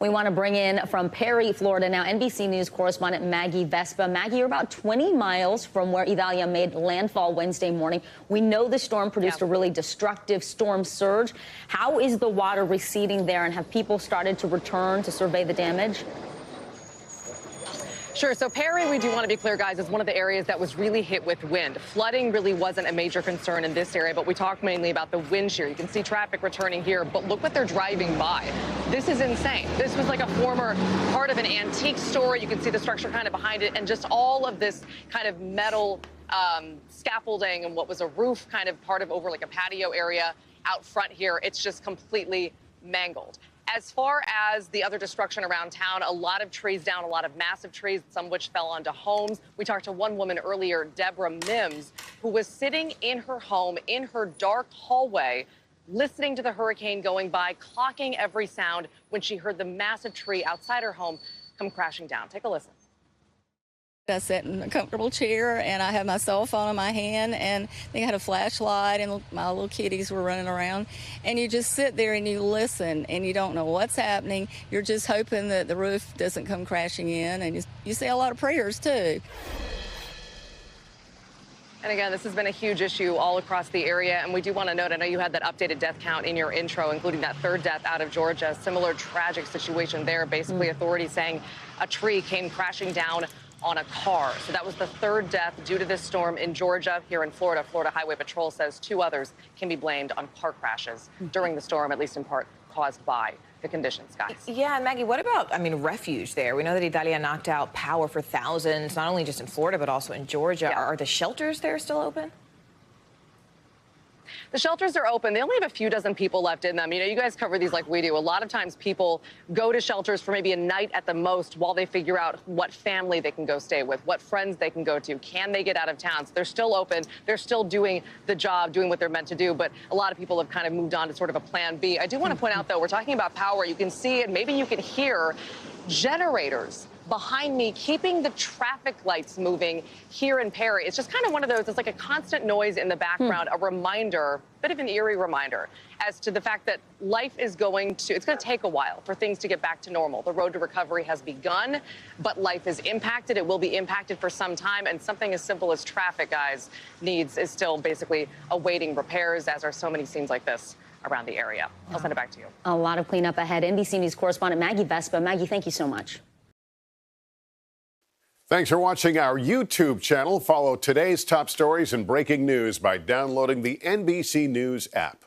We want to bring in from Perry, Florida now, NBC News correspondent Maggie Vespa. Maggie, you're about 20 miles from where Idalia made landfall Wednesday morning. We know the storm produced a really destructive storm surge. How is the water receding there, and have people started to return to survey the damage? Sure. So Perry, we do want to be clear, guys, is one of the areas that was really hit with wind. Flooding really wasn't a major concern in this area, but we talked mainly about the wind shear. You can see traffic returning here, but look what they're driving by. This is insane. This was like a former part of an antique store. You can see the structure kind of behind it, and just all of this kind of metal scaffolding and what was a roof kind of part of over like a patio area out front here. It's just completely mangled. As far as the other destruction around town, a lot of trees down, a lot of massive trees, some of which fell onto homes. We talked to one woman earlier, Deborah Mims, who was sitting in her home, in her dark hallway, listening to the hurricane going by, clocking every sound when she heard the massive tree outside her home come crashing down. Take a listen. I sat in a comfortable chair, and I had my cell phone in my hand, and I had a flashlight, and my little kitties were running around. And you just sit there and you listen, and you don't know what's happening. You're just hoping that the roof doesn't come crashing in, and you say a lot of prayers, too. And again, this has been a huge issue all across the area. And we do want to note, I know you had that updated death count in your intro, including that third death out of Georgia. Similar tragic situation there. Basically, authorities saying a tree came crashing down on a car. So that was the third death due to this storm in Georgia. Here in Florida, Florida Highway Patrol says 2 others can be blamed on car crashes during the storm, at least in part caused by the conditions, guys. Yeah, Maggie, what about, refuge there? We know that Idalia knocked out power for thousands, not only just in Florida, but also in Georgia. Yeah. Are the shelters there still open? The shelters are open. They only have a few dozen people left in them. You know, you guys cover these like we do. A lot of times people go to shelters for maybe a night at the most while they figure out what family they can go stay with, what friends they can go to. Can they get out of town? So they're still open. They're still doing the job, doing what they're meant to do. But a lot of people have kind of moved on to sort of a plan B. I do want to point out, though, we're talking about power. You can see it. Maybe you can hear generators behind me keeping the traffic lights moving here in Perry. It's just kind of one of those, it's like a constant noise in the background, a reminder, a bit of an eerie reminder as to the fact that life is it's going to take a while for things to get back to normal. The road to recovery has begun, but life is impacted. It will be impacted for some time, and something as simple as traffic, guys, is still basically awaiting repairs, as are so many scenes like this around the area. I'll send it back to you. A lot of cleanup ahead. NBC News correspondent Maggie Vespa. Maggie, thank you so much. Thanks for watching our YouTube channel. Follow today's top stories and breaking news by downloading the NBC News app.